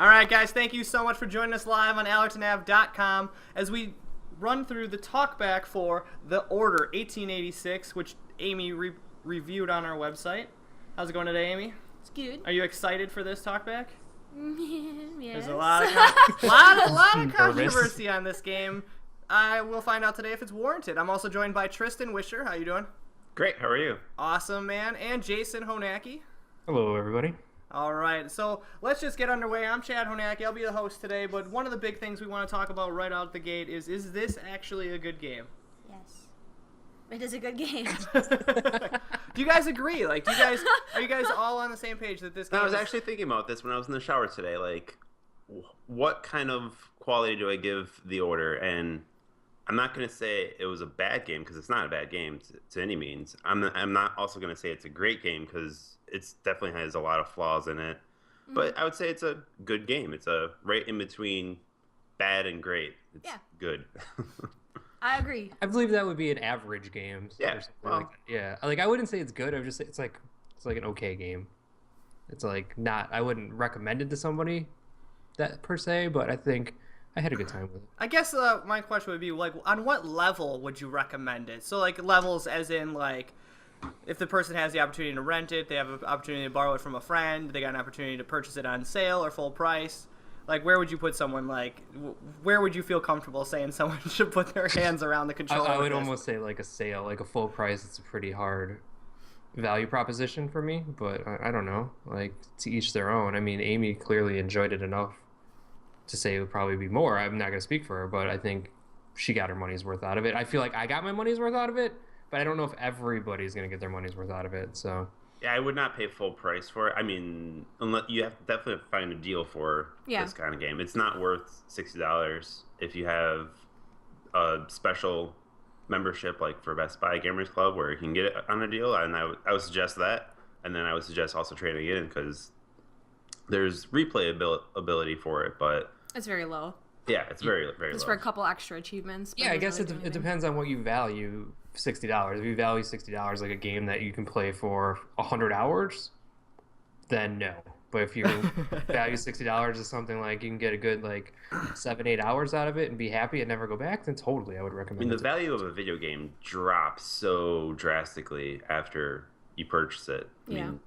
All right, guys, thank you so much for joining us live on AllertonAve.com as we run through the talkback for The Order 1886, which Amy reviewed on our website. How's it going today, Amy? It's good. Are you excited for this talkback? Yes. There's a lot of controversy on this game. I will find out today if it's warranted. I'm also joined by Tristan Wisher. How you doing? Great. How are you? Awesome, man. And Jason Honacki. Hello, everybody. All right, so let's just get underway. I'm Chad Honacki. I'll be the host today, but one of the big things we want to talk about right out the gate is this actually a good game? Yes. It is a good game. Do you guys agree? Like, are you guys all on the same page that this game I was actually thinking about this when I was in the shower today. Like, what kind of quality do I give The Order? And I'm not going to say it was a bad game because it's not a bad game to any means. I'm not also going to say it's a great game because it definitely has a lot of flaws in it. But I would say it's a good game. It's a right in between bad and great. It's good. I agree. I believe that would be an average game. Yeah. Like that. Yeah. Like, I wouldn't say it's good. I would just say it's like an okay game. It's like not. I wouldn't recommend it to somebody that per se, but I think I had a good time with it. I guess my question would be, like, on what level would you recommend it? So, like, levels as in, like, if the person has the opportunity to rent it, they have an opportunity to borrow it from a friend, they got an opportunity to purchase it on sale or full price. Like, where would you put someone, like, where would you feel comfortable saying someone should put their hands around the controller? I would almost say, like, a sale, like a full price. It's a pretty hard value proposition for me, but I don't know. Like, to each their own. I mean, Amy clearly enjoyed it enough to say it would probably be more. I'm not going to speak for her, but I think she got her money's worth out of it. I feel like I got my money's worth out of it, but I don't know if everybody's going to get their money's worth out of it, so... Yeah, I would not pay full price for it. I mean, unless you have to definitely find a deal for this kind of game. It's not worth $60 if you have a special membership, like for Best Buy Gamers Club, where you can get it on a deal. And I would suggest that. And then I would suggest also trading it in because there's replayability for it, but It's very low. yeah, it's very, very It's low. for a couple extra achievements. Yeah, I guess it depends on what you value. $60. If you value $60 like a game that you can play for 100 hours, then no. But if you value $60 as something like you can get a good like 7-8 hours out of it and be happy and never go back, then totally I would recommend I mean, it. the value of a video game drops so drastically after you purchase it. I mean,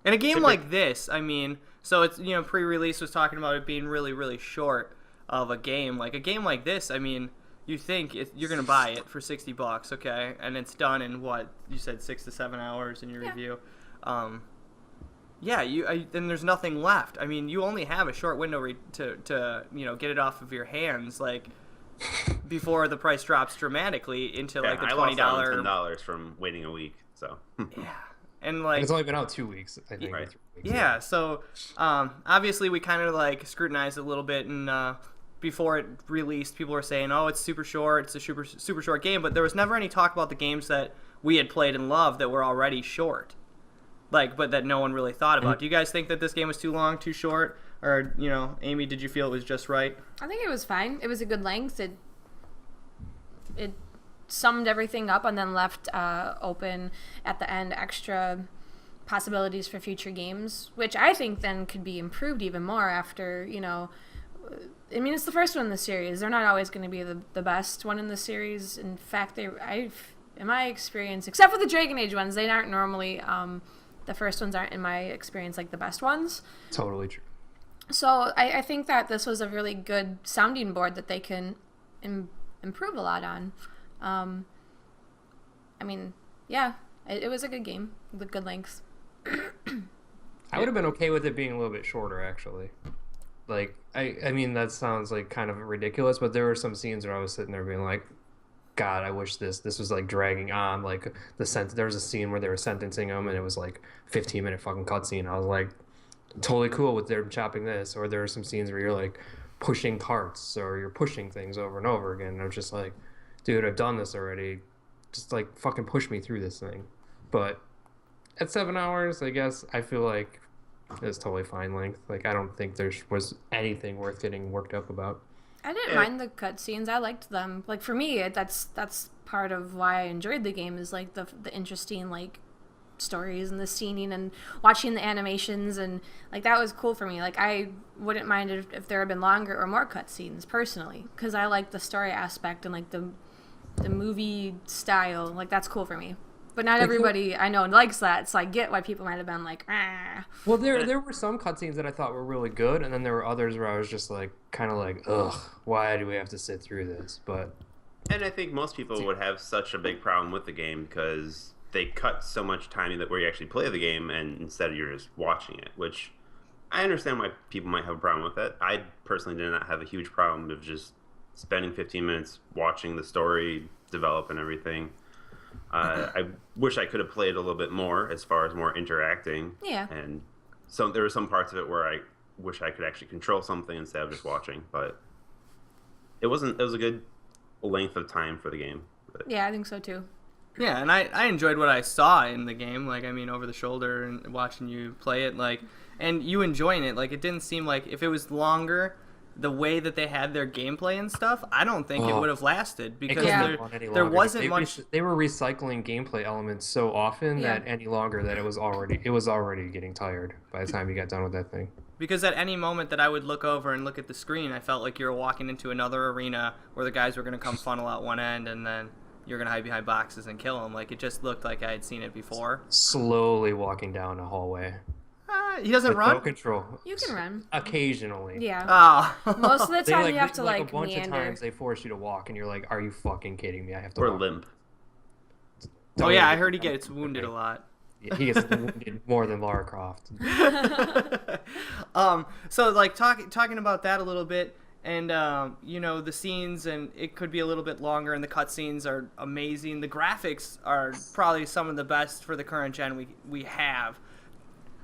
In a game like this, I mean, so it's, you know, pre-release was talking about it being really, really short of a game. Like, a game like this, I mean, you think you're going to buy it for $60, okay? And it's done in, what, you said 6 to 7 hours in your review. Then there's nothing left. I mean, you only have a short window to you know, get it off of your hands, like, before the price drops dramatically into, like, the $20. I lost out on $10 from waiting a week, so. Yeah. And, like, it's only been out 2 weeks, I think. Right. 3 weeks. Yeah, so obviously we kind of like scrutinized it a little bit, and before it released, people were saying, "Oh, it's super short. It's a super short game." But there was never any talk about the games that we had played and loved that were already short, like, but that no one really thought about. Do you guys think that this game was too long, too short, or, you know, Amy, did you feel it was just right? I think it was fine. It was a good length. It summed everything up and then left open at the end extra possibilities for future games, which I think then could be improved even more after, you know, I mean, it's the first one in the series. They're not always going to be the best one in the series. In fact, in my experience, except for the Dragon Age ones, they aren't normally, the first ones aren't, in my experience, like the best ones. Totally true. So I think that this was a really good sounding board that they can improve a lot on. I mean, yeah, it was a good game with good lengths. I would have been okay with it being a little bit shorter, actually. Like, I mean, that sounds like kind of ridiculous, but there were some scenes where I was sitting there being like, God, I wish this was like dragging on. Like, there was a scene where they were sentencing him, and it was like 15-minute fucking cutscene. I was like, totally cool with them chopping this. Or there are some scenes where you're like pushing carts, or you're pushing things over and over again. And I'm just like, dude, I've done this already. Just like fucking push me through this thing. But at 7 hours, I guess I feel like it's totally fine length. Like, I don't think there was anything worth getting worked up about. I didn't mind the cutscenes. I liked them. Like, for me, that's part of why I enjoyed the game, is like the interesting, like, stories and the scening and watching the animations, and like that was cool for me. Like I wouldn't mind if there had been longer or more cutscenes personally, because I like the story aspect and like the movie style. Like that's cool for me. But not everybody I know likes that, so I get why people might have been like, ah. Well, there were some cutscenes that I thought were really good, and then there were others where I was just like, kind of like, ugh, why do we have to sit through this? But And I think most people would have such a big problem with the game because they cut so much time that where you actually play the game, and instead you're just watching it, which I understand why people might have a problem with it. I personally did not have a huge problem of just spending 15 minutes watching the story develop and everything. I wish I could have played a little bit more as far as more interacting. Yeah. And so there were some parts of it where I wish I could actually control something instead of just watching. But it was a good length of time for the game. But Yeah, I think so too. Yeah, and I enjoyed what I saw in the game. Like, I mean, over the shoulder and watching you play it, like, and you enjoying it. Like, it didn't seem like if it was longer, the way that they had their gameplay and stuff, I don't think it would have lasted because there wasn't much. They were recycling gameplay elements so often that any longer that it was already getting tired by the time you got done with that thing. Because at any moment that I would look over and look at the screen, I felt like you were walking into another arena where the guys were going to come funnel out one end and then you're going to hide behind boxes and kill them. Like, it just looked like I had seen it before. Slowly walking down a hallway. He doesn't With run? no control. You can run. Occasionally. Yeah. Oh. Most of the time you have to a like bunch meander. of times they force you to walk and you're like, are you fucking kidding me? I have to or walk. limp. Oh, yeah, I heard he gets wounded a lot. Yeah, he gets wounded more than Lara Croft. So like talking about that a little bit, and you know, the scenes, and it could be a little bit longer, and the cutscenes are amazing. The graphics are probably some of the best for the current gen we have.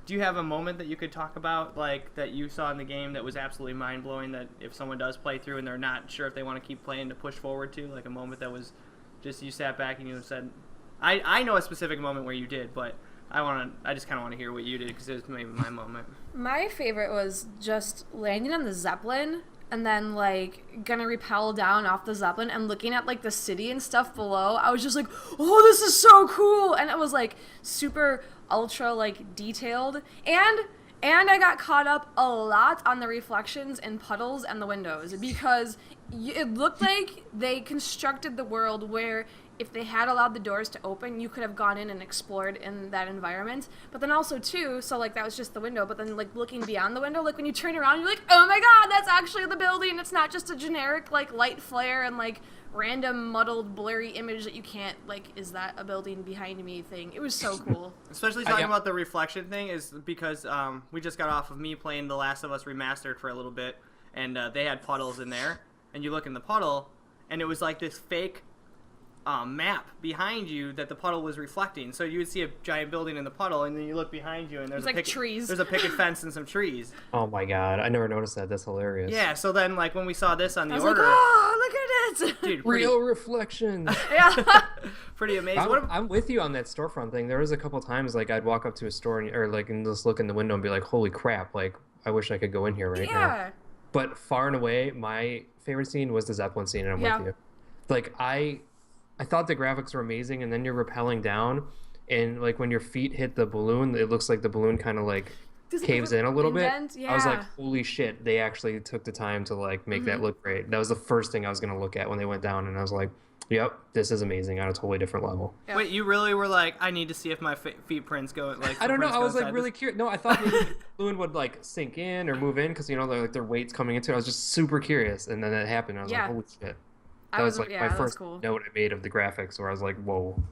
Do you have a moment that you could talk about, like, that you saw in the game that was absolutely mind-blowing, that if someone does play through and they're not sure if they want to keep playing to push forward to, like a moment that was just you sat back and you said, I know a specific moment where you did, but I just kind of want to hear what you did because it was maybe my moment. My favorite was just landing on the Zeppelin and then like gonna rappel down off the Zeppelin and looking at like the city and stuff below. I was just like, oh, this is so cool, and it was like super ultra like detailed, and I got caught up a lot on the reflections and puddles and the windows because it looked like they constructed the world where if they had allowed the doors to open, you could have gone in and explored in that environment. But then also too, so like that was just the window, but then like looking beyond the window, like when you turn around, you're like, oh my god, that's actually the building. It's not just a generic like light flare and like random muddled blurry image that you can't like, is that a building behind me thing. It was so cool. Especially talking about the reflection thing is because we just got off of me playing The Last of Us Remastered for a little bit, and they had puddles in there, and you look in the puddle, and it was like this fake map behind you that the puddle was reflecting. So you would see a giant building in the puddle, and then you look behind you, and there's like trees. There's a picket fence and some trees. Oh my god, I never noticed that. That's hilarious. Yeah. So then, like when we saw this on the I was order, like, oh, look at it, dude, Real reflections. yeah. pretty amazing. I'm with you on that storefront thing. There was a couple times like I'd walk up to a store and just look in the window and be like, holy crap, like I wish I could go in here right now. Yeah. But far and away, my favorite scene was the Zeppelin scene, and I'm with you. Like I thought the graphics were amazing, and then you're rappelling down, and like when your feet hit the balloon, it looks like the balloon kind of like caves in a little indent? bit. Yeah. I was like, holy shit, they actually took the time to like make that look great. That was the first thing I was gonna look at when they went down, and I was like, yep, this is amazing on a totally different level. Yep. Wait, you really were like, I need to see if my feet prints go like. I don't know. I was like really this. curious. No, I thought maybe the balloon would like sink in or move in because you know like their weight's coming into it. I was just super curious, and then it happened. I was like, holy shit. That was like my first note I made of the graphics, where I was like, "Whoa!"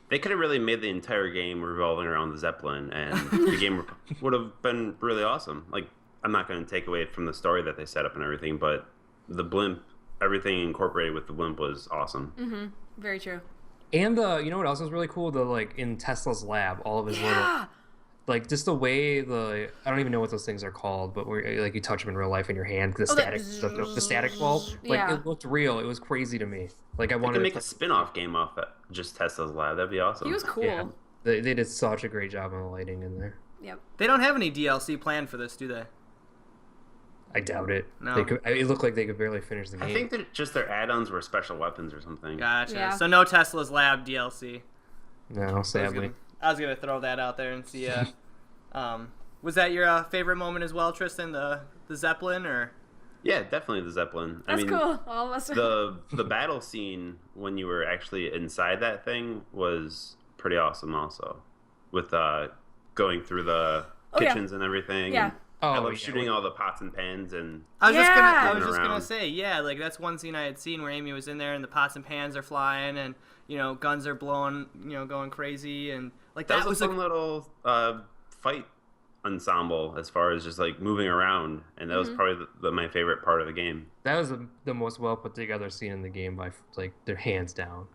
They could have really made the entire game revolving around the Zeppelin, and the game would have been really awesome. Like, I'm not going to take away from the story that they set up and everything, but the blimp, everything incorporated with the blimp was awesome. Mm-hmm. Very true. And you know what else was really cool? The like in Tesla's lab, all of his little. Like just the way I don't even know what those things are called, but where like you touch them in real life in your hand, the static bulb, like it looked real. It was crazy to me. Like I wanted to make a spin-off game off that, just Tesla's lab. That'd be awesome. He was cool. Yeah, they did such a great job on the lighting in there. Yep. They don't have any DLC planned for this, do they? I doubt it. No. It looked like they could barely finish the game. I think that just their add-ons were special weapons or something. Gotcha. Yeah. So no Tesla's Lab DLC. No, sadly. I was gonna throw that out there and see. Was that your favorite moment as well, Tristan? The Zeppelin, or? Yeah, definitely the Zeppelin. That's cool. All of us. The battle scene when you were actually inside that thing was pretty awesome. Also, with going through the kitchens and everything. Yeah. And I love shooting all the pots and pans and. I was just gonna say, yeah, like that's one scene I had seen where Amy was in there and the pots and pans are flying and guns are blowing, going crazy, and like that was a fun little fight ensemble as far as just like moving around, and that was probably my favorite part of the game. That was the most well put together scene in the game by like their hands down.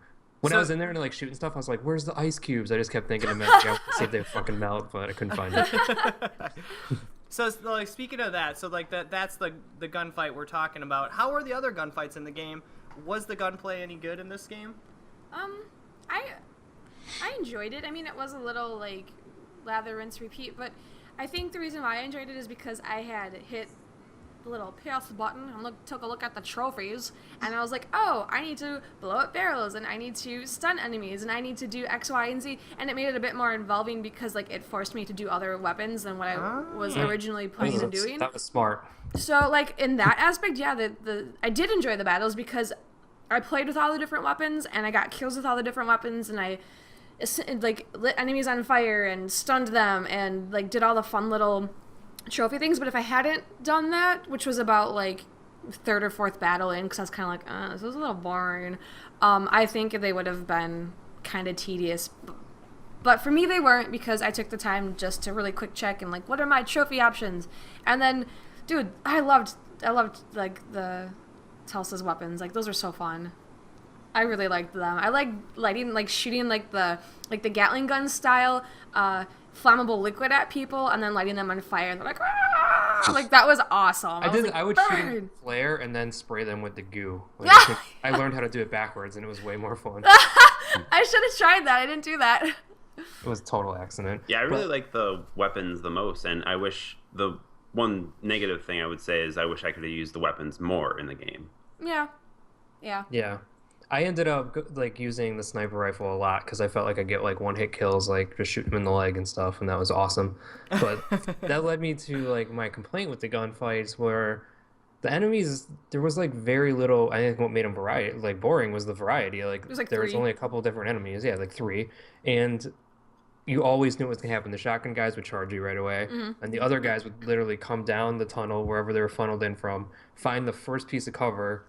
When I was in there and like shooting stuff, I was like, "Where's the ice cubes?" I just kept thinking of Magic to see if they fucking melt, but I couldn't find it. So like speaking of that, so like that's the gunfight we're talking about. How were the other gunfights in the game? Was the gunplay any good in this game? I enjoyed it. I mean, it was a little like lather, rinse, repeat, but I think the reason why I enjoyed it is because I had hit the little pass button and took a look at the trophies, and I was like, oh, I need to blow up barrels, and I need to stun enemies, and I need to do X, Y, and Z, and it made it a bit more involving because like it forced me to do other weapons than what I was originally planning on doing. That was smart. So like in that aspect, yeah, I did enjoy the battles because I played with all the different weapons, and I got kills with all the different weapons, and I like lit enemies on fire and stunned them and like did all the fun little trophy things. But if I hadn't done that, which was about like third or fourth battle in, because I was kind of like, this was a little boring, I think they would have been kind of tedious. But for me, they weren't, because I took the time just to really quick check and like, what are my trophy options? And then, dude, I loved like the Tulsa's weapons. Like those are so fun. I really liked them. I like shooting like the Gatling gun style flammable liquid at people and then lighting them on fire, and they're like, ah! Like that was awesome. I would shoot a flare and then spray them with the goo. Like, I learned how to do it backwards, and it was way more fun. I should have tried that. I didn't do that. It was a total accident. Yeah, I really like the weapons the most, and I wish the one negative thing I would say is I wish I could have used the weapons more in the game. Yeah. I ended up like using the sniper rifle a lot because I felt like I get like one hit kills, like just shooting them in the leg and stuff, and that was awesome. But that led me to like my complaint with the gunfights, where the enemies, there was like very little. I think what made them boring was the variety. Like there was only a couple of different enemies, like 3, and you always knew what was gonna happen. The shotgun guys would charge you right away, and the other guys would literally come down the tunnel wherever they were funneled in from, find the first piece of cover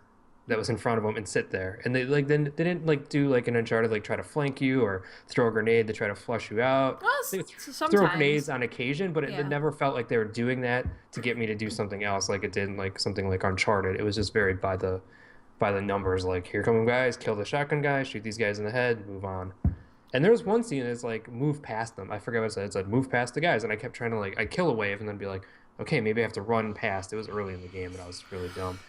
that was in front of them and sit there. And they like then they didn't like do like an Uncharted, like try to flank you or throw a grenade to try to flush you out. Well, They sometimes throw grenades on occasion, but it never felt like they were doing that to get me to do something else, like it did in like something like Uncharted. It was just varied by the numbers. Like, here come guys, kill the shotgun guys, shoot these guys in the head, move on. And there was one scene that's like move past them. I forget what it said. It said move past the guys, and I kept trying to like I kill a wave and then be like, okay, maybe I have to run past. It was early in the game, and I was really dumb.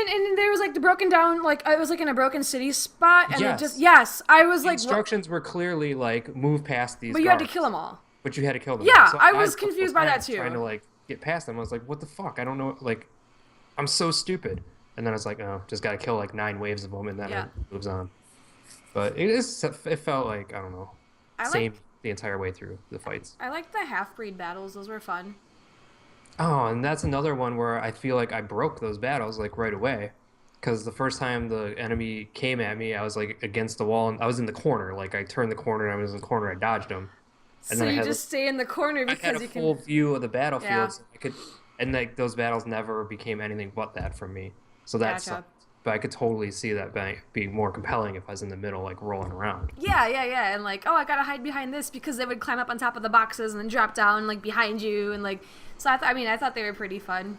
And there was like the broken down, like I was like in a broken city spot, and I was like, instructions were clearly like move past these. But you had to kill them all. But you had to kill them. Yeah, all. So I was confused by that too. Trying to like get past them, I was like, what the fuck? I don't know. Like, I'm so stupid. And then I was like, oh, just got to kill like 9 waves of them, and then it moves on. But it felt like, I don't know, same the entire way through the fights. I like the half-breed battles. Those were fun. Oh, and that's another one where I feel like I broke those battles like right away, because the first time the enemy came at me, I was like against the wall, and I was in the corner. Like I turned the corner, and I was in the corner. I dodged him. And so then you just stay in the corner because I had a full view of the battlefield, so I could, and like those battles never became anything but that for me. So that's, but I could totally see that being more compelling if I was in the middle, like rolling around. Yeah, and like, oh, I gotta hide behind this because they would climb up on top of the boxes and then drop down like behind you, and like, so I thought they were pretty fun.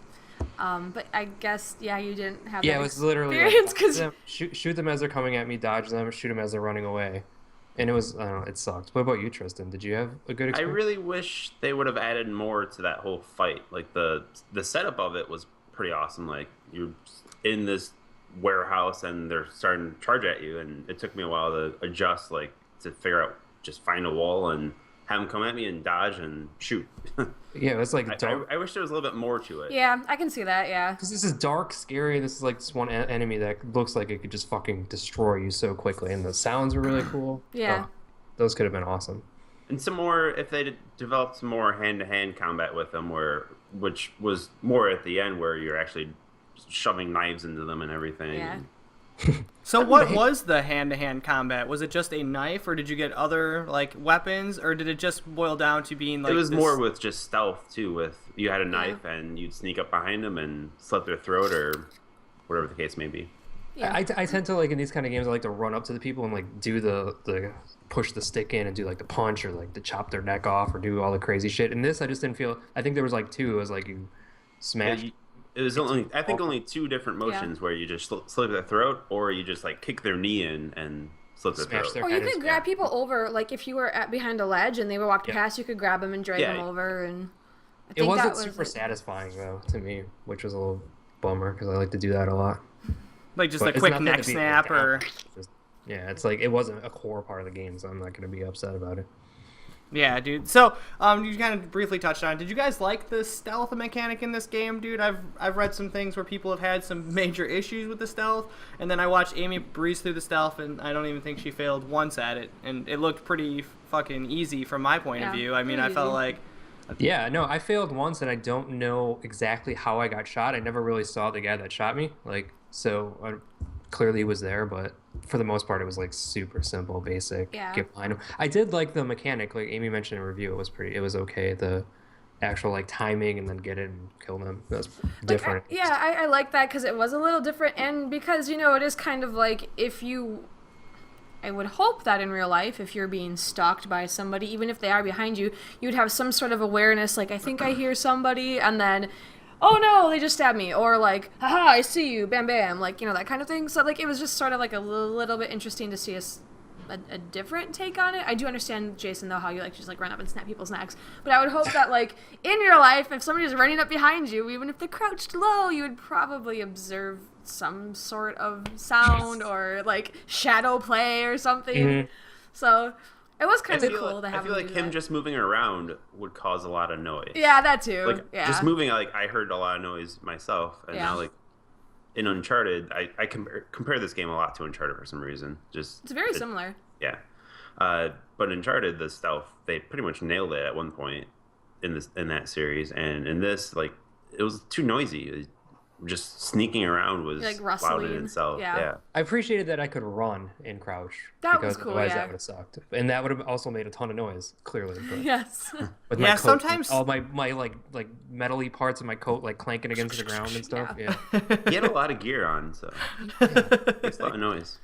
But I guess you didn't have. Yeah, it was literally like, shoot them as they're coming at me, dodge them, shoot them as they're running away, and it was, I don't know, it sucked. What about you, Tristan? Did you have a good experience? I really wish they would have added more to that whole fight. Like the setup of it was pretty awesome. Like you're in this warehouse and they're starting to charge at you, and it took me a while to adjust, like to figure out, just find a wall and have them come at me and dodge and shoot. Yeah, it was like I wish there was a little bit more to it. Yeah, I can see that. Yeah, because this is dark, scary. This is like this one enemy that looks like it could just fucking destroy you so quickly, and the sounds were really cool. Yeah, those could have been awesome. And some more, if they developed some more hand-to-hand combat with them, which was more at the end, where you're actually shoving knives into them and everything. Yeah. So what was the hand-to-hand combat? Was it just a knife, or did you get other like weapons, or did it just boil down to being like? It was this... more with just stealth too. With you had a knife and you'd sneak up behind them and slit their throat or whatever the case may be. Yeah. I tend to like in these kind of games, I like to run up to the people and like do the push the stick in and do like the punch or like to chop their neck off or do all the crazy shit. In this, I just didn't feel. I think there was like two. It was like you smash. It was only two different motions where you just slit their throat or you just like kick their knee in and slit their Smash throat. their Or you head could is- grab people over, like if you were behind a ledge and they were walked past, you could grab them and drag them over. And I It think wasn't that was super satisfying though to me, which was a little bummer because I like to do that a lot. Like just But a it's quick nothing neck to be snap, like, or just- yeah, it's like it wasn't a core part of the game, so I'm not going to be upset about it. yeah, dude. So, you kind of briefly touched on it. Did you guys like the stealth mechanic in this game, dude? I've read some things where people have had some major issues with the stealth, and then I watched Amy breeze through the stealth, and I don't even think she failed once at it, and it looked pretty fucking easy from my point of Yeah, view. I mean, pretty I felt easy. like. Yeah, no, I failed once, and I don't know exactly how I got shot. I never really saw the guy that shot me, like so. Clearly, he was there, but for the most part, it was like super simple, basic. Yeah. Get behind him. I did like the mechanic, like Amy mentioned in a review. It was okay. The actual like timing and then get in and kill them. That's different. I like that because it was a little different, and because it is kind of like if you. I would hope that in real life, if you're being stalked by somebody, even if they are behind you, you'd have some sort of awareness, like, I think I hear somebody, and then, oh no, they just stabbed me, or like, haha, I see you, bam bam, like, that kind of thing. So, like, it was just sort of like a little bit interesting to see a different take on it. I do understand, Jason, though, how you like to just like run up and snap people's necks, but I would hope that like in your life, if somebody's running up behind you, even if they're crouched low, you would probably observe some sort of sound or like shadow play or something. Mhm. So it was kind of feel cool to have I feel him like do him that. just moving around would cause a lot of noise. Yeah, that too. Like yeah. just moving, like I heard a lot of noise myself, and Yeah. now like in Uncharted, I compare this game a lot to Uncharted for some reason. Just It's very similar. Yeah, but Uncharted, the stealth, they pretty much nailed it at one point in that series, and in this, like it was too noisy. Just sneaking around was Like loud rustling. in itself. Yeah. Yeah. I appreciated that I could run and crouch. That was because cool, Otherwise, yeah. that would have sucked, and that would have also made a ton of noise. Clearly, but Yes. with Yeah, my coat, sometimes- all my like metally parts of my coat like clanking against the ground and stuff. Yeah. Yeah. He had a lot of gear on, so it makes a lot of noise.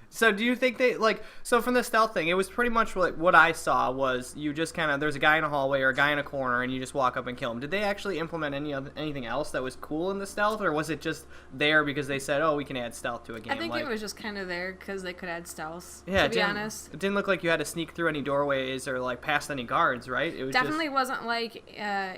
So do you think they so from the stealth thing, it was pretty much like what I saw was you just kind of there's a guy in a hallway or a guy in a corner and you just walk up and kill him. Did they actually implement anything else that was cool in the stealth, or was it just there because they said, oh, we can add stealth to a game? I think it was just kind of there because they could add stealth. Yeah, to be honest. It didn't look like you had to sneak through any doorways or like past any guards, right? It was Definitely wasn't like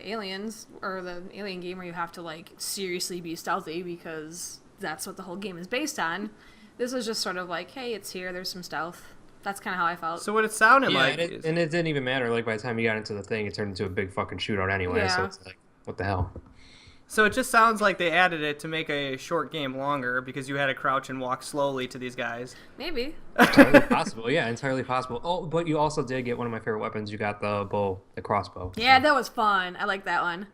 Aliens or the Alien game where you have to like seriously be stealthy because that's what the whole game is based on. This was just sort of like, hey, it's here. There's some stealth. That's kind of how I felt. So what it sounded Yeah, like, and it didn't even matter. Like by the time you got into the thing, it turned into a big fucking shootout anyway. So Yeah. it's like, what the hell? so it just sounds like they added it to make a short game longer because you had to crouch and walk slowly to these guys. Maybe. Entirely possible. Yeah, entirely possible. Oh, but you also did get one of my favorite weapons. You got the bow, the crossbow. Yeah, that was fun. I like that one.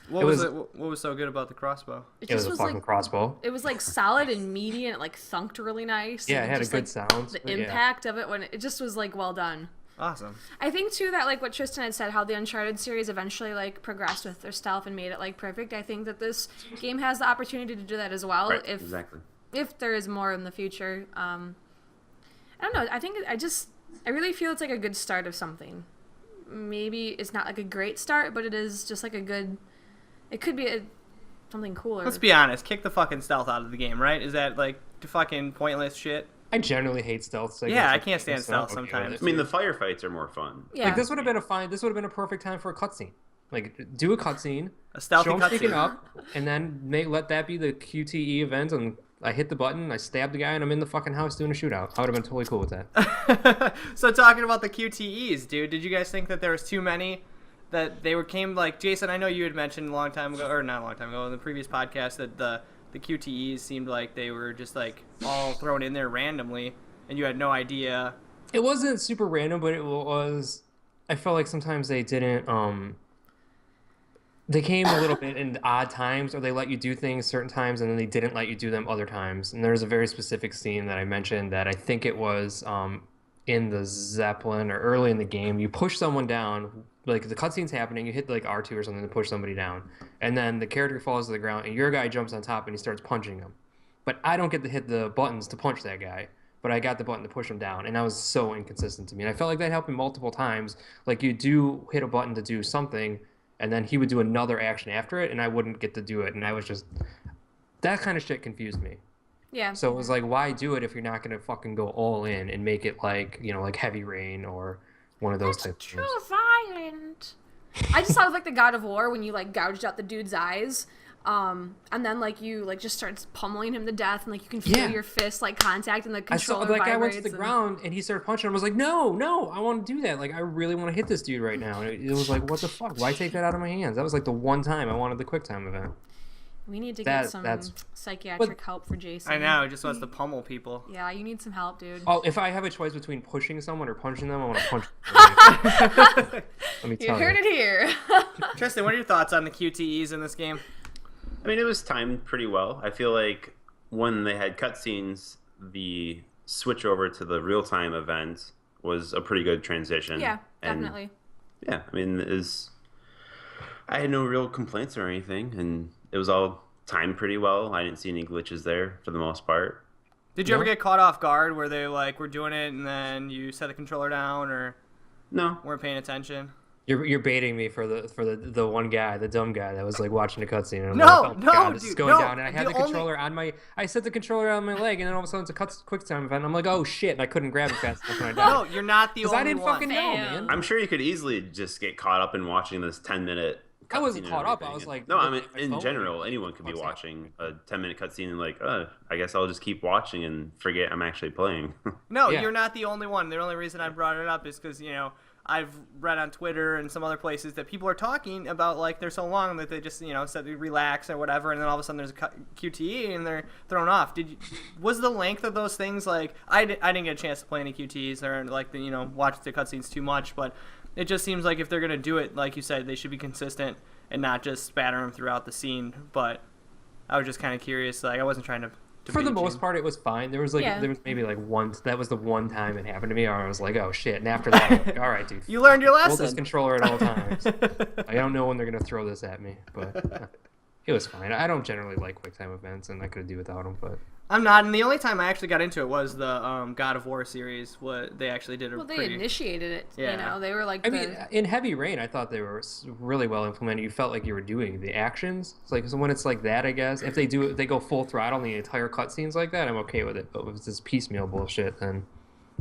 What It was was- it? What was so good about the crossbow? It was a fucking like crossbow. it was like solid and meaty and it like thunked really nice. Yeah, and it had a just, good like, sound. The Yeah. impact of it when it just was like well done. Awesome. I think too that like what Tristan had said, how the Uncharted series eventually like progressed with their stealth and made it like perfect. I think that this game has the opportunity to do that as well. Right. If Exactly. if there is more in the future. I don't know. I think I really feel it's like a good start of something. Maybe it's not like a great start, but it is just like a good. It could be something cooler. Let's be honest. Kick the fucking stealth out of the game, right? Is that like fucking pointless shit? I generally hate stealth. So Yeah, guess I can't stand so I'm stealth okay with sometimes. it. I mean, the firefights are more fun. Yeah. Like this would have been This would have been a perfect time for a cutscene. Like do a cutscene, A stealthy show 'em sneaking cutscene. up, and then let that be the QTE event, and I hit the button, I stab the guy, and I'm in the fucking house doing a shootout. I would have been totally cool with that. So talking about the QTEs, dude, did you guys think that there was too many? That they came like Jason? I know you had mentioned a long time ago, or not a long time ago, in the previous podcast that the QTEs seemed like they were just like all thrown in there randomly, and you had no idea. It wasn't super random, but it was I felt like sometimes they didn't. They came a little bit in odd times, or they let you do things certain times, and then they didn't let you do them other times. And there's a very specific scene that I mentioned that I think it was in the Zeppelin or early in the game. You push someone down, like the cutscene's happening, you hit like R2 or something to push somebody down, and then the character falls to the ground, and your guy jumps on top and he starts punching him. But I don't get to hit the buttons to punch that guy. But I got the button to push him down, and that was so inconsistent to me. And I felt like that helped me multiple times. Like you do hit a button to do something, and then he would do another action after it, and I wouldn't get to do it. And I was just that kind of shit confused me. Yeah. So it was like, why do it if you're not gonna fucking go all in and make it like like Heavy Rain or one of those types of Too games. violent. I just thought of like the God of War when you like gouged out the dude's eyes. And then like you like just starts pummeling him to death, and like you can feel your fist like contact, and the I saw controller like I went to vibrates the ground and he started punching. I was like, no, I want to do that. Like I really want to hit this dude right now. And it was like, what the fuck? Why take that out of my hands? That was like the one time I wanted the quick time event. We need to That- get some that's- psychiatric help for Jason. I know, he just wants to pummel people. Yeah, you need some help, dude. Oh, if I have a choice between pushing someone or punching them, I want to punch them. Let me You tell heard it here. Tristan, what are your thoughts on the QTEs in this game? I mean, it was timed pretty well. I feel like when they had cutscenes, the switch over to the real-time event was a pretty good transition. Yeah, And, definitely. yeah, I mean, I had no real complaints or anything, and it was all timed pretty well. I didn't see any glitches there for the most part. Did you ever get caught off guard where they like were doing it and then you set the controller down or No. weren't paying attention? You're baiting me for the one guy, the dumb guy that was like watching the cutscene. And I'm No, like, oh my no, God, this is dude, going no. down. And I had The the only- controller on my. I set the controller on my leg, and then all of a sudden it's a quick time event. And I'm like, oh shit! And I couldn't grab it fast enough, and I died. No, you're not the Because only I didn't one. fucking know, Damn. man. I'm sure you could easily just get caught up in watching this 10-minute cutscene. I wasn't and caught up. I everything. was like, no, I mean, looking at my in phone. general, anyone could be What's watching a 10-minute cutscene and like, I guess I'll just keep watching and forget I'm actually playing. No, Yeah. you're not the only one. The only reason I brought it up is because, I've read on Twitter and some other places that people are talking about, like, they're so long that they just, said they relax or whatever, and then all of a sudden there's a QTE and they're thrown off. Was the length of those things, like, I didn't get a chance to play any QTEs or, like, watch the cutscenes too much, but it just seems like if they're going to do it, like you said, they should be consistent and not just spatter them throughout the scene. But I was just kind of curious. Like, I wasn't trying to For the beat most you. part, it was fine. There was like Yeah. there was maybe like one. That was the one time it happened to me. Where I was like, oh shit. And after that, I'm like, all right, dude. You learned your Hold this lesson. controller at all times. I don't know when they're gonna throw this at me, but it was fine. I don't generally like QuickTime events, and I could do without them. But I'm not, and the only time I actually got into it was the God of War series. What they actually did a Well, they pretty. initiated it. Yeah. They were like I mean, in Heavy Rain, I thought they were really well implemented. You felt like you were doing the actions. It's like so when it's like that, I guess if they do it, they go full throttle in the entire cutscenes like that, I'm okay with it. But if it's this piecemeal bullshit, then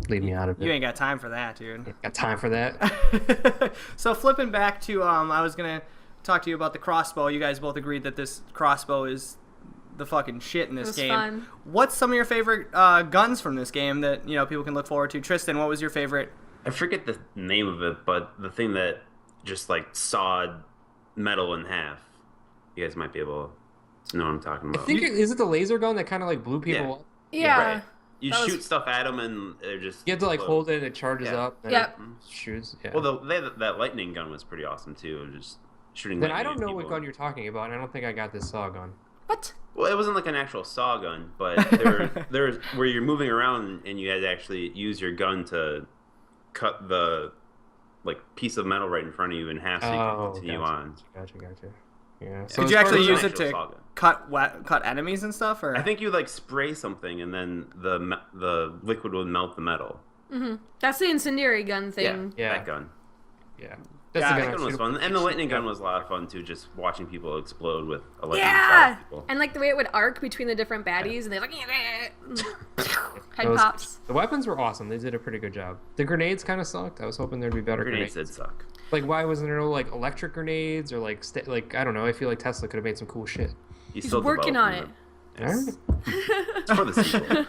leave me out of it. You ain't got time for that, dude. Got time for that? So flipping back to, I was gonna talk to you about the crossbow. You guys both agreed that this crossbow is the fucking shit in this was game. fun. What's some of your favorite guns from this game that people can look forward to? Tristan, what was your favorite? I forget the name of it, but the thing that just like sawed metal in half. You guys might be able to know what I'm talking I about. think is it the laser gun that kind of like blew people Yeah. up? Yeah. Right. You That was- shoot stuff at them and they're just. You have to like explode. hold it and it charges Yeah. up. And Yep. it shoots. Yeah. Well, that lightning gun was pretty awesome too. Just shooting. then I lightning don't at know what people. gun you're talking about, and I don't think I got this saw gun. What? Well, it wasn't like an actual saw gun, but there's where you're moving around and you had to actually use your gun to cut the like piece of metal right in front of you in half so you can continue on. Gotcha. Yeah. Could as you far actually as, use an it actual to saw gun. cut enemies and stuff? Or I think you like spray something and then the liquid would melt the metal. That's the incendiary gun thing. Yeah. That gun. Yeah. Yeah, the I That gun gun I was shoot fun, up- and the lightning gun was a lot of fun too. Just watching people explode with a lightning Yeah. shot at people. And like the way it would arc between the different baddies, and they're like, head Those- pops. The weapons were awesome. They did a pretty good job. The grenades kind of sucked. I was hoping there'd be better Grenades grenades. did suck. Like, why wasn't there no like electric grenades or like I don't know. I feel like Tesla could have made some cool shit. He's He's still working on it. developing All right. It's for the sequel.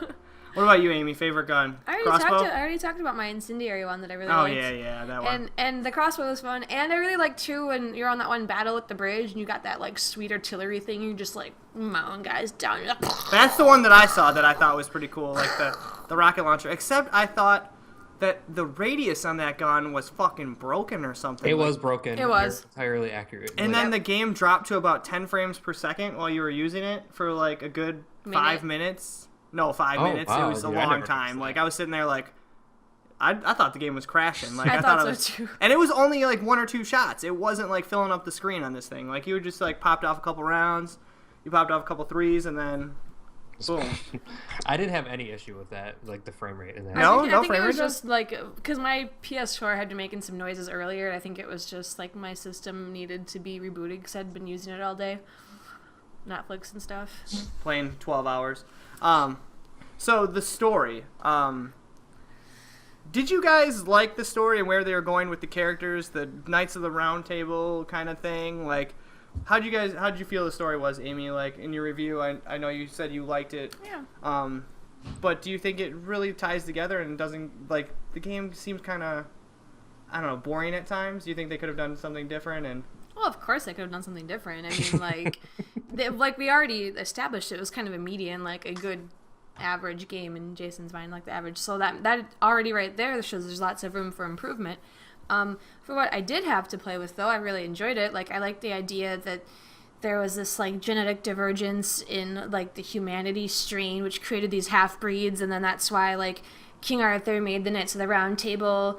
what about you, Amy? Favorite gun? I Crossbow? already talked about my incendiary one that I really Oh liked. yeah, that one. And the crossbow was fun, and I really liked too when you're on that one battle at the bridge and you got that like sweet artillery thing. You just like mowing guys down. That's the one that I saw that I thought was pretty cool, like the rocket launcher. Except I thought that the radius on that gun was fucking broken or something. It was broken. It was. You're entirely accurate. And then the game dropped to about 10 frames per second while you were using it for like a good 5 minutes. No, 5 minutes. Wow, It was a dude, I long never time. noticed Like that. I was sitting there like, I thought the game was crashing. Like I thought it so was, too. and it was only like 1 or 2 shots. It wasn't like filling up the screen on this thing. Like you would just like popped off a couple rounds, you popped off a couple threes, and then boom. I didn't have any issue with that, like the frame rate in that. No? I think frame it was rate? just like because my PS4 had been making some noises earlier, and I think it was just like my system needed to be rebooted because I'd been using it all day, Netflix and stuff. Playing 12 hours. So the story. Did you guys like the story and where they were going with the characters, the Knights of the Round Table kind of thing? Like, how'd you feel the story was, Amy? Like in your review, I know you said you liked it. Yeah. But do you think it really ties together and doesn't, like, the game seems kind of, I don't know, boring at times? Do you think they could have done something different? And Well, of course they could have done something different. I mean, like, like we already established, it was kind of a median, like a good average game in Jason's mind, like the average. So that already right there shows there's lots of room for improvement. For what I did have to play with, though, I really enjoyed it. Like, I liked the idea that there was this, like, genetic divergence in, like, the humanity strain, which created these half-breeds, and then that's why, like, King Arthur made the Knights of the Round Table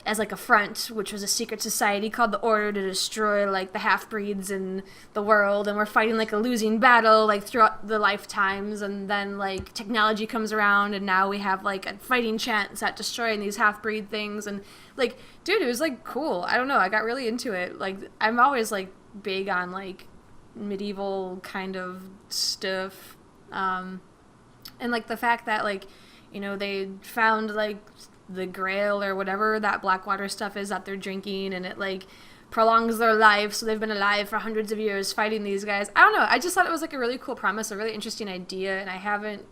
as, like, a front, which was a secret society called the Order to destroy, like, the half-breeds in the world, and we're fighting, like, a losing battle, like, throughout the lifetimes, and then, like, technology comes around, and now we have, like, a fighting chance at destroying these half-breed things, and, like, dude, it was, like, cool. I don't know, I got really into it. Like, I'm always, like, big on, like, medieval kind of stuff. And, like, the fact that, like, you know, they found, like, the Grail or whatever that Blackwater stuff is that they're drinking, and it, like, prolongs their life, so they've been alive for hundreds of years fighting these guys. I don't know, I just thought it was, like, a really cool premise, a really interesting idea, and I haven't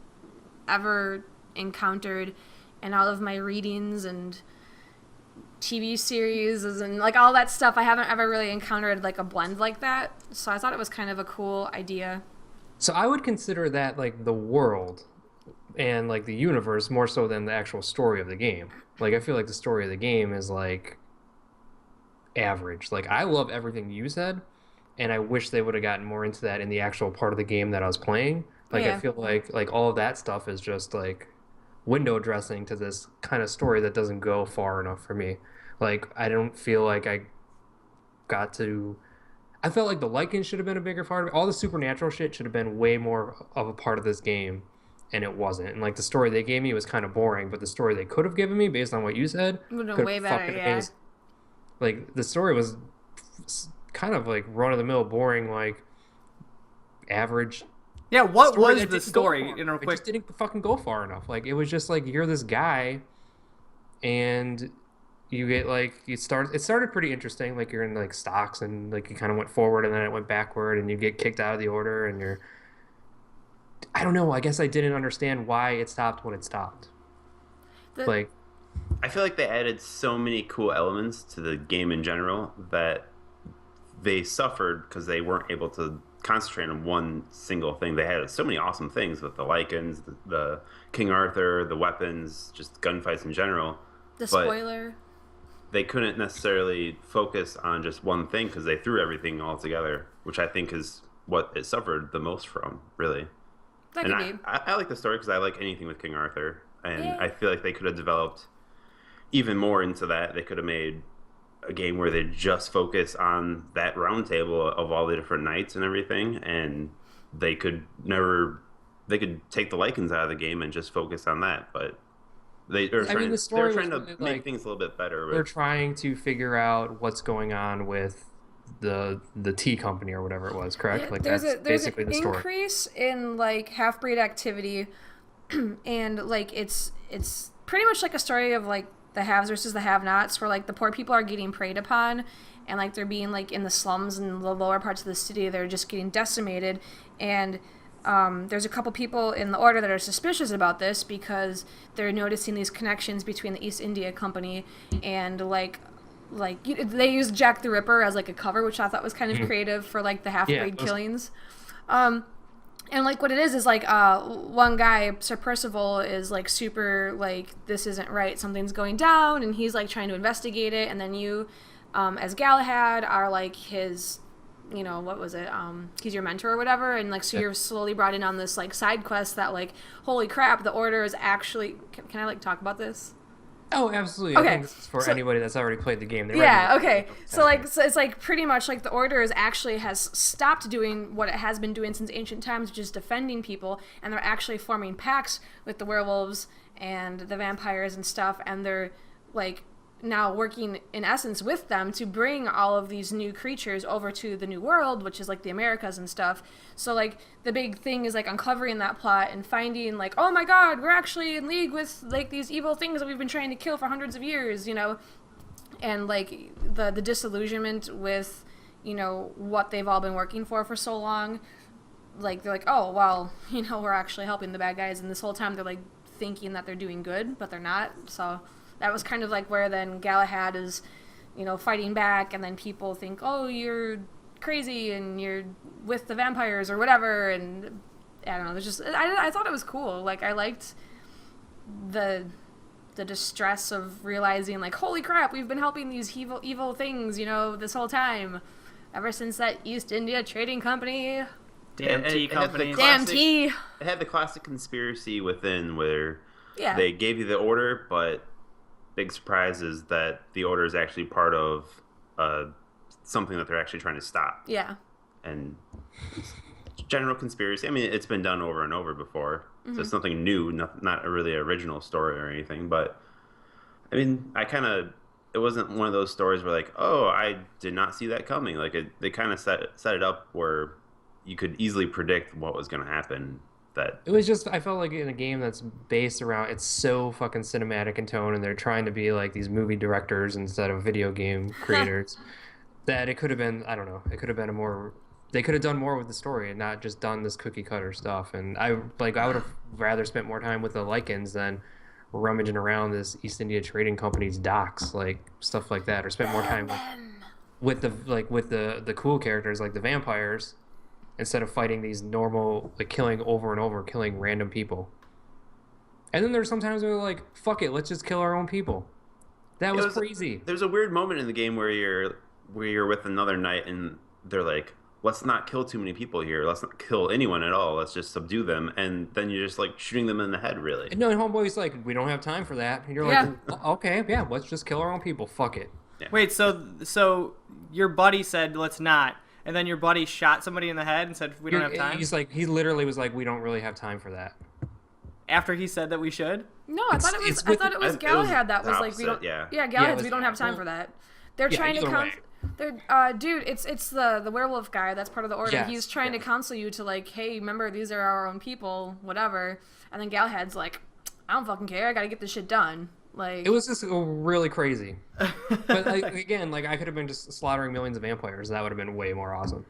ever encountered in all of my readings and TV series and, like, all that stuff, I haven't ever really encountered, like, a blend like that, so I thought it was kind of a cool idea. So I would consider that, like, the world and, like, the universe more so than the actual story of the game. Like, I feel like the story of the game is, like, average. Like, I love everything you said, and I wish they would have gotten more into that in the actual part of the game that I was playing. Like, Yeah. I feel like all of that stuff is just, like, window dressing to this kind of story that doesn't go far enough for me. Like, I don't feel like I felt like the Lycans should have been a bigger part of it. All the supernatural shit should have been way more of a part of this game, and it wasn't. And, like, the story they gave me was kind of boring, but the story they could have given me, based on what you said, Would have been could way have better, fucking yeah. amazing. Like, the story was kind of, like, run-of-the-mill, boring, like, average. yeah, what story was that the didn't go story? far. You know, It quick. just didn't fucking go far enough. Like, it was just, like, you're this guy, and you get, like, it started pretty interesting. Like, you're in, like, stocks, and, like, you kind of went forward, and then it went backward, and you get kicked out of the order, and you're... I don't know. I guess I didn't understand why it stopped when it stopped. Like, I feel like they added so many cool elements to the game in general that they suffered because they weren't able to concentrate on one single thing. They had so many awesome things with the Lycans, the King Arthur, the weapons, just gunfights in general. The But spoiler. they couldn't necessarily focus on just one thing because they threw everything all together, which I think is what it suffered the most from, really. That And could be. I like the story because I like anything with King Arthur, and Yeah. I feel like they could have developed even more into that. They could have made a game where they just focus on that round table of all the different knights and everything, and they could take the Lycans out of the game and just focus on that. But they were I mean, the they story were trying was to really, make like, things a little bit better. they're With, trying to figure out what's going on with the tea company or whatever it was, correct? Yeah, Like, there's that's basically an the story. increase in, like, half-breed activity, and, like, it's pretty much like a story of, like, the haves versus the have-nots, where, like, the poor people are getting preyed upon, and, like, they're being, like, in the slums and the lower parts of the city, they're just getting decimated, and there's a couple people in the order that are suspicious about this because they're noticing these connections between the East India Company and, they use Jack the Ripper as, like, a cover, which I thought was kind of creative for, like, the half-breed those- killings. And like what it is like one guy, Sir Percival, is like super like this isn't right, something's going down, and he's like trying to investigate it, and then you as Galahad are like his, you know, what was it, he's your mentor or whatever, and like so you're slowly brought in on this like side quest that like holy crap, the Order is actually can I like talk about this? Oh, absolutely. Okay. I think this is for anybody that's already played the game. Okay. So it's like pretty much like the Order has stopped doing what it has been doing since ancient times, which is defending people, and they're actually forming packs with the werewolves and the vampires and stuff, and they're like now working in essence with them to bring all of these new creatures over to the new world, which is like the Americas and stuff. So like the big thing is like uncovering that plot and finding like, oh my god, we're actually in league with like these evil things that we've been trying to kill for hundreds of years, you know, and like the disillusionment with, you know, what they've all been working for so long. Like they're like, oh well, you know, we're actually helping the bad guys, and this whole time they're like thinking that they're doing good, but they're not. So that was kind of like where then Galahad is, you know, fighting back, and then people think, oh, you're crazy and you're with the vampires or whatever, and I don't know. There's just I thought it was cool. Like I liked the distress of realizing like, holy crap, we've been helping these evil things, you know, this whole time, ever since that East India Trading Company. Damn tea company. Damn tea. It had the classic conspiracy within where Yeah. they gave you the Order, but big surprise is that the Order is actually part of something that they're actually trying to stop. Yeah. And general conspiracy. I mean, it's been done over and over before, so it's nothing new, not a really original story or anything. But I mean, it wasn't one of those stories where like, oh, I did not see that coming. Like they kind of set it up where you could easily predict what was going to happen. That It was just, I felt like in a game that's based around, it's so fucking cinematic in tone, and they're trying to be like these movie directors instead of video game creators, that it could have been, I don't know, it could have been they could have done more with the story and not just done this cookie cutter stuff. And I would have rather spent more time with the Lycans than rummaging around this East India Trading Company's docks, like stuff like that, or spent more time with the cool characters like the vampires, instead of fighting these normal, like killing over and over, killing random people. And then there's sometimes where they're like, fuck it, let's just kill our own people. That was crazy. There's a weird moment in the game where you're with another knight and they're like, let's not kill too many people here. Let's not kill anyone at all. Let's just subdue them. And then you're just like shooting them in the head, really. And no, and Homeboy's like, we don't have time for that. And you're Yeah. like, okay, yeah, let's just kill our own people. Fuck it. Yeah. Wait, so your buddy said let's not, and then your buddy shot somebody in the head and said we don't have time? He literally was like, we don't really have time for that. After he said that we should? No, I thought it was Galahad that was like we don't. yeah. Yeah, Galahad's it we don't have time was- for that. They're Yeah, trying to either way. They're dude, it's the werewolf guy that's part of the Order. Yes, He's trying to counsel you to like, hey, remember these are our own people, whatever. And then Galahad's like, I don't fucking care. I got to get this shit done. Like It was just really crazy. But like, again, like I could have been just slaughtering millions of vampires. That would have been way more awesome.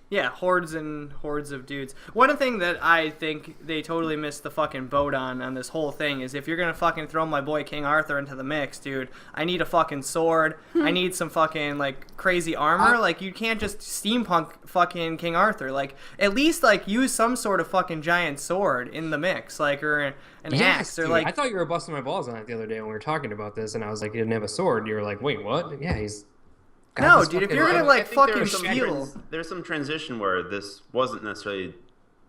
Yeah, hordes and hordes of dudes. One thing that I think they totally missed the fucking boat on this whole thing is if you're gonna fucking throw my boy King Arthur into the mix, dude, I need a fucking sword. I need some fucking like crazy armor. Like you can't just steampunk fucking King Arthur. Like at least like use some sort of fucking giant sword in the mix, like or an axe or dude, like. I thought you were busting my balls on it the other day when we were talking about this, and I was like, you didn't have a sword. You were like, wait, what? Yeah, he's. got No, this dude, if fucking- you're gonna I like think there fucking was some steal. there's some transition where this wasn't necessarily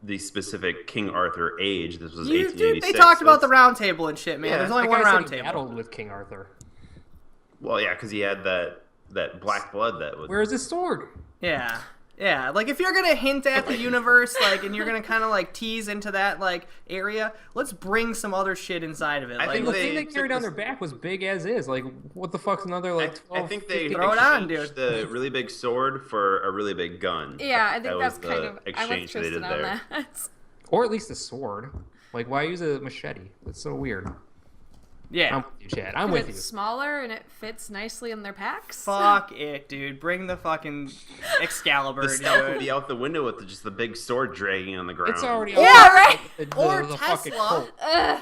the specific King Arthur age. This was 1886. Dude, they talked so about the it's- round table and shit, man. Yeah, There's only That one guy said round he table. battled with King Arthur. Well, yeah, because he had that black blood that was. Where's his sword? Yeah. Yeah, like if you're gonna hint at the universe, like, and you're gonna kind of like tease into that like area, let's bring some other shit inside of it. I Like, think The they thing they took carried on this- their back was big as is. Like, what the fuck's another like? I 12, think they 15 Throw it on, exchanged dude. the really big sword for a really big gun. yeah, I think That that's was the kind of I like exchange they did Tristan on there. that. Or at least a sword. Like, why use a machete? That's so weird. yeah. I'm with you, Chad. I'm with you. It's smaller and it fits nicely in their packs. Fuck it, dude. Bring the fucking Excalibur, The stealth would dude. be out the window with just the big sword dragging on the ground. It's already Yeah, right. The Or fucking Tesla. Colt.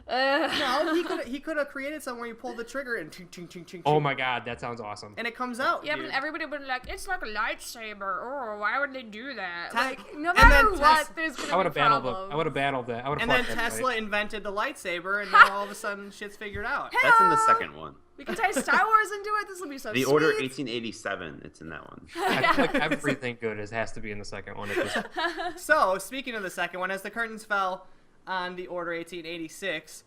No, he could have created something where you pull the trigger and ching, ching, ching, ching, Oh ching, my god, that sounds awesome. and it comes out. Yeah, dude. but everybody would be like, it's like a lightsaber. Oh, why would they do that? Te- Like, no and matter then what, Tes- there's gonna I would be have battled problems. that. I would have battled that. I would have And then fought that Tesla fight. invented the lightsaber, and now all of a sudden shit's figured out. That's in the second one. We can tie Star Wars into it. This will be so The sweet. Order 1887. It's in that one. I feel like everything good has to be in the second one. So, speaking of the second one, as the curtains fell on the Order 1886,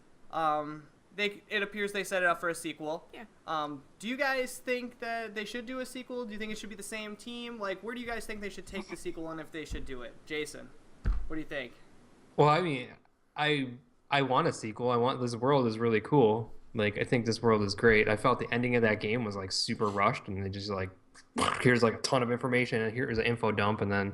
it appears they set it up for a sequel. Yeah. Do you guys think that they should do a sequel? Do you think it should be the same team? Like, where do you guys think they should take the sequel, and if they should do it? Jason, what do you think? Well, I mean, I want a sequel. I want this world is really cool. Like, I think this world is great. I felt the ending of that game was like super rushed, and they just like, here's like a ton of information, and here's an info dump, and then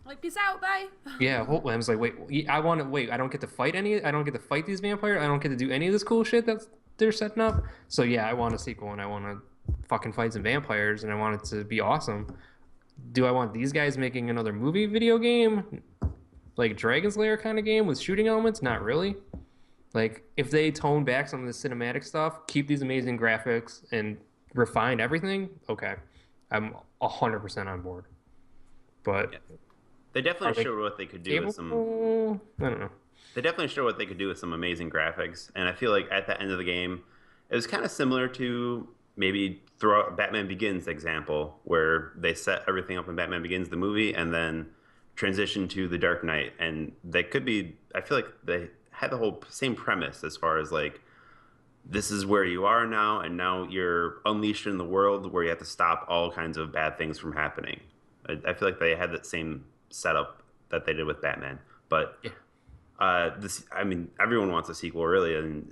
Like, peace out, bye. yeah, I was like, wait, I don't get to fight I don't get to fight these vampires. I don't get to do any of this cool shit that they're setting up. So yeah, I want a sequel, and I want to fucking fight some vampires, and I want it to be awesome. Do I want these guys making another movie video game? Like Dragon's Lair kind of game with shooting elements? Not really. Like, if they tone back some of the cinematic stuff, keep these amazing graphics, and refine everything, okay. I'm 100% on board. But... Yeah. They definitely they showed what they could do with some... I don't know. They definitely showed what they could do with some amazing graphics. And I feel like at the end of the game, it was kind of similar to maybe throw out Batman Begins example, where they set everything up in Batman Begins, the movie, and then transition to The Dark Knight. And they could be... I feel like they had the whole same premise as far as like, this is where you are now, and now you're unleashed in the world where you have to stop all kinds of bad things from happening. I feel like they had that same setup that they did with Batman. But Yeah. I mean, everyone wants a sequel, really,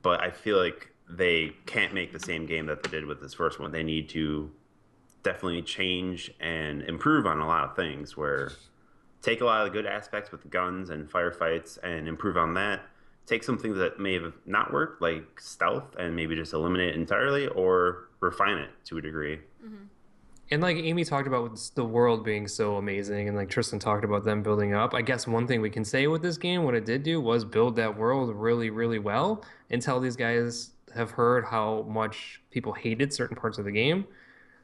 but I feel like they can't make the same game that they did with this first one. They need to definitely change and improve on a lot of things, where take a lot of the good aspects with guns and firefights and improve on that. Take something that may have not worked, like stealth, and maybe just eliminate it entirely, or refine it to a degree. Mm-hmm. And like Amy talked about with the world being so amazing, and like Tristan talked about them building up, I guess one thing we can say with this game, what it did do was build that world really, really well, until these guys have heard how much people hated certain parts of the game.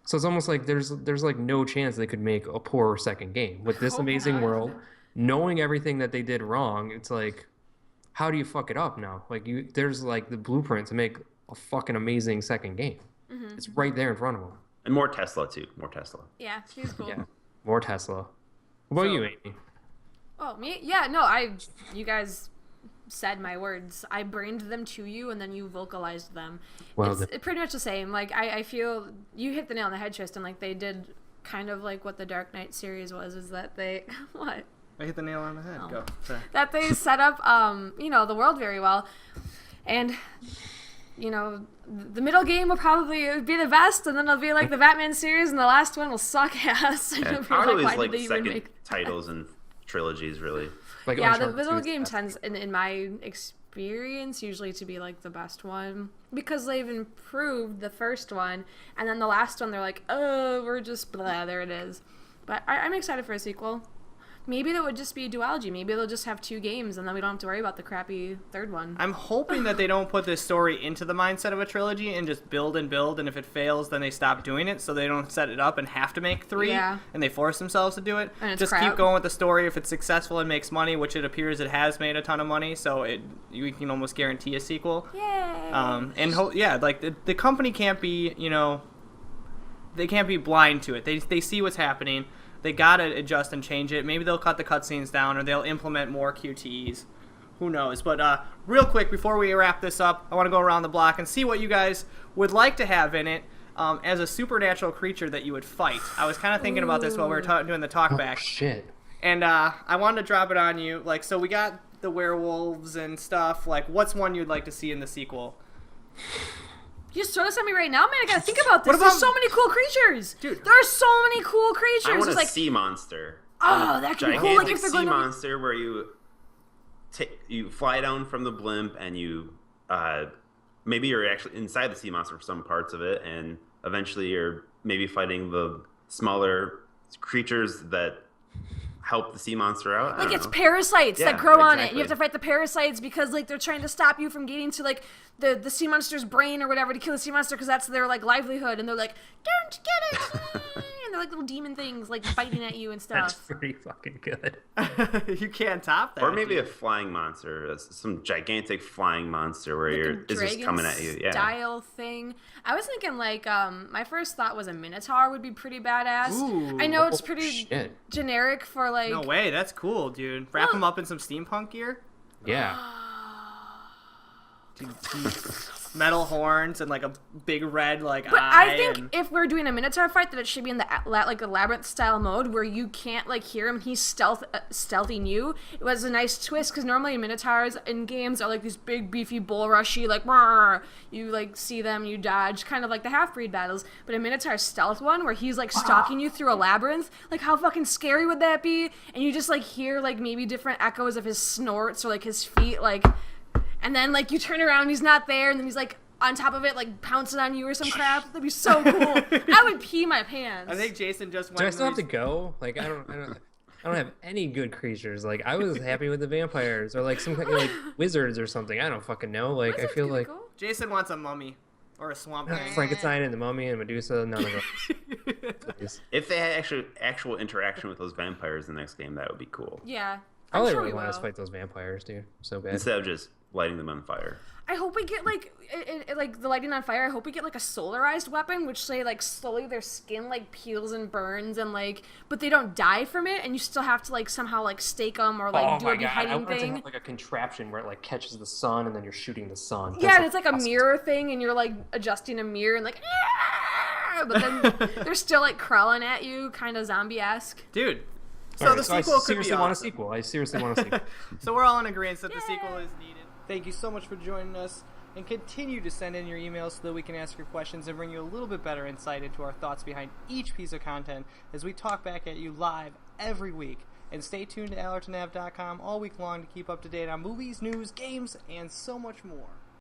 So it's almost like there's like no chance they could make a poor second game with this amazing world, knowing everything that they did wrong. It's like, how do you fuck it up now? Like, there's like the blueprint to make a fucking amazing second game. Mm-hmm. It's right there in front of them. And more Tesla, too. More Tesla. Yeah, he's cool. Yeah, more Tesla. What about you, Amy? Oh, me? Yeah, no, you guys said my words. I brained them to you, and then you vocalized them. Well, It's pretty much the same. Like, I feel you hit the nail on the head, Tristan. Like, they did kind of like what the Dark Knight series was, is that they... What? I hit the nail on the head. Oh. Go. Sorry. That they set up, the world very well. And, the middle game will probably be the best, and then it'll be like the Batman series, and the last one will suck ass. And Yeah. you'll be I would always why like did they even second make titles and trilogies, really. Like yeah, the Uncharted middle 2's game best. tends, in my experience, usually to be like the best one, because they've improved the first one, and then the last one they're like, oh, we're just blah, there it is. But I'm excited for a sequel. Maybe that would just be a duology. Maybe they'll just have 2 games, and then we don't have to worry about the crappy third one. I'm hoping that they don't put this story into the mindset of a trilogy and just build, and if it fails, then they stop doing it, so they don't set it up and have to make 3, Yeah. and they force themselves to do it. And it's just crap. keep going with the story. If it's successful and makes money, which it appears it has made a ton of money, so you can almost guarantee a sequel. Yay! The company can't be, they can't be blind to it. They see what's happening. They gotta adjust and change it. Maybe they'll cut the cutscenes down, or they'll implement more QTEs. Who knows? But real quick, before we wrap this up, I want to go around the block and see what you guys would like to have in it as a supernatural creature that you would fight. I was kind of thinking about this while we were doing the talkback. Oh, shit. And I wanted to drop it on you. Like, so we got the werewolves and stuff. Like, what's one you'd like to see in the sequel? You just throw this at me right now, man. I gotta think about this. What about- There's so many cool creatures, Dude. There are so many cool creatures. I want It's a like, sea monster. oh, that could be cool. Like Gigantic if they're sea going to. monster where you fly down from the blimp, and you maybe you're actually inside the sea monster for some parts of it, and eventually you're maybe fighting the smaller creatures that help the sea monster out. I Like don't it's know. parasites Yeah, that grow on it. exactly. You have to fight the parasites because like they're trying to stop you from getting to like the sea monster's brain or whatever to kill the sea monster because that's their like livelihood. And they're like, don't get it. And they're like little demon things like biting at you and That's stuff. pretty fucking good. You can't top that. Or maybe dude. a flying monster, some gigantic flying monster where Like it's just coming at you. Yeah. Style thing. I was thinking like my first thought was a minotaur would be pretty badass. Ooh. I know it's Oh, pretty shit. generic for like No way, that's cool, dude. Wrap Well- him up in some steampunk gear. Yeah. Metal horns and like a big red like But eye. I think and... if we're doing a Minotaur fight, that it should be in the like a labyrinth style mode where you can't like hear him. He's stealthing you. It was a nice twist because normally Minotaurs in games are like these big beefy bulrushy like "Rawr." You like see them, you dodge, kind of like the half-breed battles. But a Minotaur stealth one where he's like stalking you through a labyrinth, like how fucking scary would that be? And you just like hear like maybe different echoes of his snorts or like his feet like. And then, like, you turn around, he's not there, and then he's, like, on top of it, like, pouncing on you or some crap. That'd be so cool. I would pee my pants. I think Jason just went. Do I still have to go? Like, I don't have any good creatures. Like, I was happy with the vampires or like some kind of like wizards or something. I don't fucking know. Like, I feel like Jason wants a mummy or a swamp thing. Frankenstein and the Mummy and Medusa. None of those. Please. If they had actual interaction with those vampires in the next game, that would be cool. Yeah. I I'm sure really we want will. to fight those vampires, dude. So bad. Instead of just lighting them on fire. I hope we get, like, like, the lighting on fire, I hope we get, like, a solarized weapon, which, say, like, slowly their skin, like, peels and burns, and, like, but they don't die from it, and you still have to, like, somehow, like, stake them or, like, do a I beheading want to thing. have like a contraption where it like catches the sun and then you're shooting the sun. Yeah, That's, and it's like a awesome. mirror thing, and you're, like, adjusting a mirror, and, like, but then they're still, like, crawling at you, kind of zombie-esque. Dude. So Alright, the so I sequel could be seriously want a awesome. sequel. I seriously want a sequel. So we're all in agreement that the Yay! sequel is needed. Thank you so much for joining us, and continue to send in your emails so that we can ask your questions and bring you a little bit better insight into our thoughts behind each piece of content as we talk back at you live every week. And stay tuned to AllertonAve.com all week long to keep up to date on movies, news, games, and so much more.